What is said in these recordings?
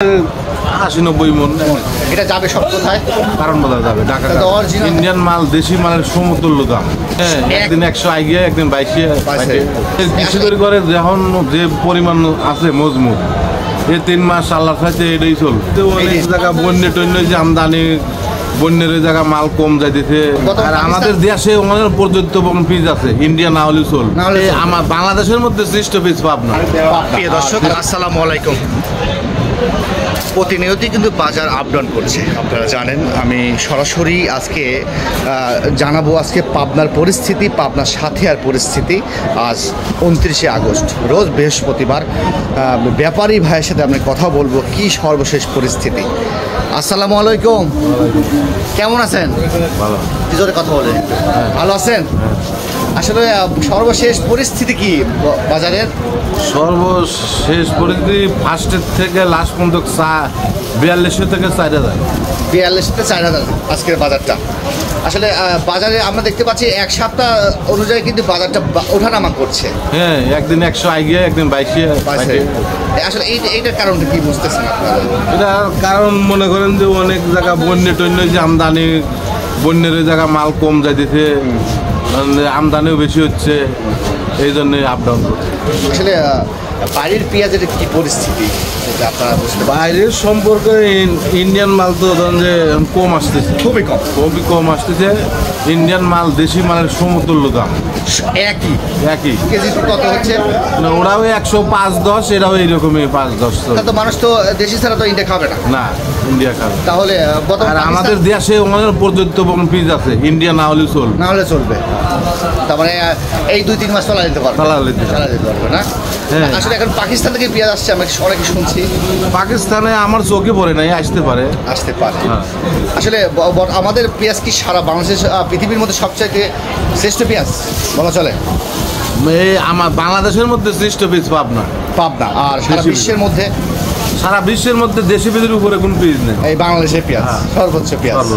80-90 মন। এটা যাবে সব কোথায়? কারণ বাজার যাবে ঢাকা। ইন্ডিয়ান মাল, দেশি মালের সমতুল্য দাম। একদিন 100 আগে, একদিন 22 কৃষি করে যখন যে পরিমাণ আছে মজমুত, এই 3 মাস আল্লাহর সাথে এটাই চলবে। অনেক জায়গা বন্যে টন্য যে আমদানি, বন্যের জায়গা মাল কম যাইতেছে। আর আমাদের দেশে অনেক পর্যন্ত পিস আছে, ইন্ডিয়া না হলে চল। আমার বাংলাদেশের মধ্যে সৃষ্ট পিস পাবনা। প্রিয় দর্শক, আসসালামু আলাইকুম। প্রতিনিয়তই কিন্তু বাজার আপ ডাউন করছে, আপনারা জানেন। আমি সরাসরি আজকে জানাবো আজকে পাবনার পরিস্থিতি, পাবনার সাথিয়ার পরিস্থিতি। আজ 29শে আগস্ট, রোজ বৃহস্পতিবার। ব্যাপারী ভাইয়ের সাথে আমি কথা বলবো কি সর্বশেষ পরিস্থিতি। আসসালামু আলাইকুম, কেমন আছেন? ভালো। কি জোরে কথা বলে? ভালো আছেন? আসলে সর্বশেষ পরিস্থিতি কি বাজারের? সর্বশেষ পরিস্থিতি ফার্স্টের থেকে লাস্ট পর্যন্ত 4200 থেকে 4000। 42 থেকে 4000 আজকের বাজারটা। আসলে বাজারে আমরা দেখতে পাচ্ছি এক সপ্তাহ অনুযায়ী কিন্তু বাজারটা ওঠানামা করছে। হ্যাঁ, একদিন 100 আগে, একদিন 22। আসলে এইটার কারণটা কি বুঝতেছেন আপনারা? এটার কারণ মনে করেন যে অনেক জায়গা বন্যে টন্য যে আমদানি, বন্যের জায়গা মাল কম যাইতেছে, আমদানিও বেশি হচ্ছে, এই জন্য আপ ডাউন করছে। আসলে বাইরের পেঁয়াজের কি পরিস্থিতি আপনারা বুঝতে পারেন? বাইরের সম্পর্কে ইন্ডিয়ান মাল তো ধরেন যে কম আসতেছে, খুবই কম আসতেছে। ইন্ডিয়ান মাল দেশি মালের সমতুল্য দাম, একই কেজি কত হচ্ছে? ওরাও 105-10, এরাও এইরকমই 5-10। তো মানুষ তো দেশি ছাড়া তো ইন্ডিয়া খাবে না, ইন্ডিয়া খাবে। তাহলে আর আমাদের দেশে অনেক পর্যন্ত পিস আছে, ইন্ডিয়া না হলে চলবে। তার মানে এই 2-3 মাস চালা যেতে পারবে না। আসলে এখন পাকিস্তান থেকে পেঁয়াজ আসছে, আমি অনেকে শুনছি। পাকিস্তানে আমার চোখে পড়ে নাই, আসতে পারে। আসলে আমাদের পেঁয়াজ কি সারা বাংলাদেশ পৃথিবীর মধ্যে সবচেয়ে শ্রেষ্ঠ পেঁয়াজ বলা চলে? আমার বাংলাদেশের মধ্যে শ্রেষ্ঠ পিস পাবনা। আর সারা বিশ্বের মধ্যে দেশি পেঁয়াজের উপরে কোন পেঁয়াজ নেই, এই বাংলাদেশের পেঁয়াজ সর্বোচ্চ পেঁয়াজ।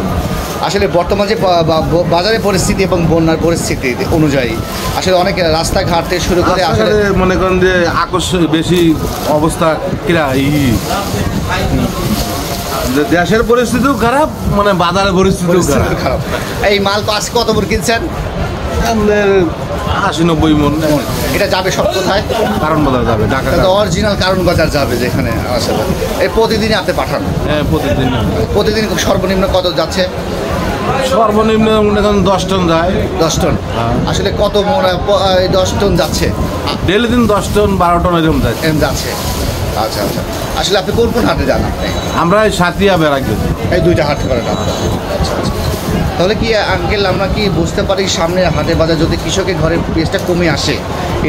আসলে বর্তমান যে বাজারের পরিস্থিতি এবং বন্যার পরিস্থিতি অনুযায়ী আসলে অনেক রাস্তাঘাট থেকে শুরু করে আসলে মনে করেন যে আকর্ষণ বেশি অবস্থা কিরা দেশের পরিস্থিতিও খারাপ, মানে বাজারের পরিস্থিতিও খারাপ। এই মাল তো আজকে কত মন কিনছেন? 80-90 মন। এটা যাবে সব কোথায়? কারণ বাজার যাবে ঢাকা। অরিজিনাল কারণ বাজার যাবে যেখানে আসলে। এই প্রতিদিনই আপনি পাঠান? হ্যাঁ, প্রতিদিন সর্বনিম্ন কত যাচ্ছে? সর্বনিম্ন মনে করেন 10 টন যায়। 10 টন? আসলে কত মনে 10 টন যাচ্ছে? ডেলি দিন 10 টন 12 টন এরকম যাচ্ছে। আচ্ছা। আসলে আপনি কোন হাটে যান? আমরা সাথিয়া বেড়াকে এই 2টা হাট করেন আপনারা? আচ্ছা। তাহলে কি আঙ্কেল আমরা কি বুঝতে পারি সামনে হাটে বাজার যদি কৃষকের ঘরের পেঁয়াজটা কমে আসে,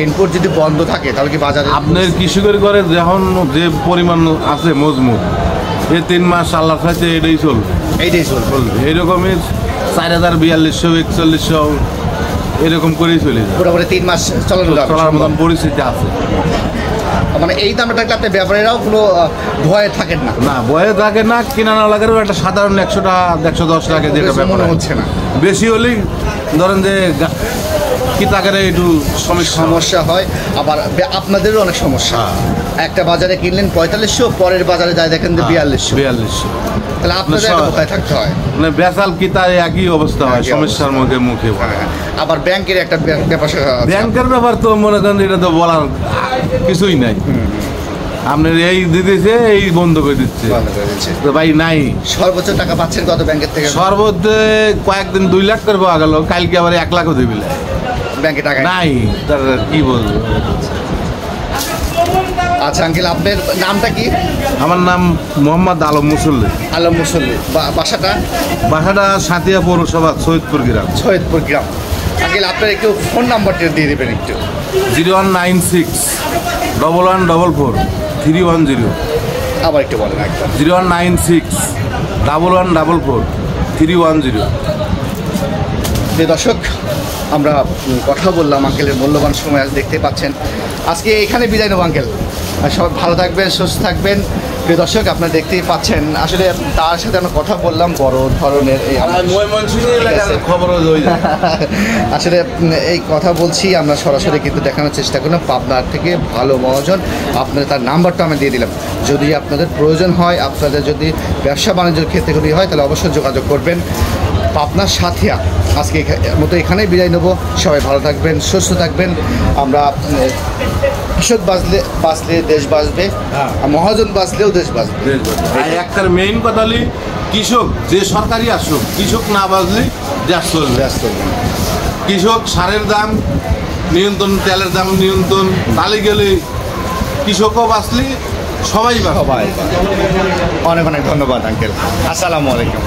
ইনপুট যদি বন্ধ থাকে, তাহলে কি বাজারে আপনার কৃষকের ঘরে যখন যে পরিমাণ আছে মজমুত, এই 3 মাস আল্লাহর সাথে এটাই চলবে। এইরকমই 4000-4200-4100 এরকম করেই চলে যায়। মোটামুটি 3 মাস চলার মতন পরিস্থিতি আছে। মানে এই দামটা থাকলে আপনি ব্যাপারীরাও কোনো ভয়ে থাকেন না? ভয়ে থাকে না। কিনা না লাগার একটা সাধারণ 100 টাকা 110 টাকা যেটা মনে হচ্ছে না। বেশি হলেই ধরেন যে কি টাকার একটু সমস্যা হয়। আবার আপনাদেরও অনেক সমস্যা। একটা বাজারে কিনলেন 4500, পরের বাজারে যায় দেখেন যে 4200। তাহলে আপনাদের কোথায় থাকতে হয়? মানে বেচাল কিতা একই অবস্থা হয়, সমস্যার মুখে। আবার ব্যাংকের একটা ব্যাংকের ব্যাপার তো মনে করেন এটা তো বলার কিছুই নাই। আপনার এই দিতেছে, এই বন্ধ করে দিচ্ছে তো ভাই নাই। সর্বোচ্চ টাকা পাচ্ছেন কত ব্যাংকের থেকে? সর্বোচ্চ কয়েকদিন 2 লাখ করে পাওয়া গেল, কালকে আবার 1 লাখও দিবি ব্যাংকে টাকা নাই। তার কি বলবো? আচ্ছা আঙ্কেল, আপনার নামটা কি? আমার নাম মোহাম্মদ আলম মুসল্লি। বাসাটা সাথিয়া পৌরসভা, সৈয়দপুর গ্রাম। আঙ্কেল, আপনার একটু ফোন নাম্বারটা দিয়ে দেবেন একটু। 0196-1144-310। আবার একটু বলেন একদম। 0196-1144-310। দর্শক, আমরা কথা বললাম আঙ্কেলের মূল্যবান সময় আজ দেখতে পাচ্ছেন। আজকে এখানে বিদায় নেব আঙ্কেল। সবাই ভালো থাকবেন, সুস্থ থাকবেন। প্রিয় দর্শক, আপনারা দেখতেই পাচ্ছেন আসলে তার সাথে আমরা কথা বললাম বড় ধরনের এই আসলে এই কথা বলছি আমরা সরাসরি কিন্তু দেখানোর চেষ্টা করলাম পাবনার থেকে ভালো মহাজন। আপনাদের তার নাম্বারটা আমি দিয়ে দিলাম, যদি আপনাদের প্রয়োজন হয়, আপনাদের যদি ব্যবসা বাণিজ্যের ক্ষেত্রে যদি হয় তাহলে অবশ্যই যোগাযোগ করবেন। পাবনার সাথিয়া আজকে মতো এখানেই বিদায় নেব। সবাই ভালো থাকবেন, সুস্থ থাকবেন। আমরা কৃষক বাঁচলে দেশ বাঁচবে, আর মহাজন বাঁচলেও দেশ বাঁচবে। একটার মেইন কথা হলি কৃষক যে সরকারি আসুক, কৃষক না বাঁচলে দেশ চলবে। কৃষক সারের দাম নিয়ন্ত্রণ, তেলের দাম নিয়ন্ত্রণ, তালে গেলে কৃষকও বাঁচলে সবাই বাঁচবে। অনেক অনেক ধন্যবাদ আঙ্কেল। আসসালামু আলাইকুম।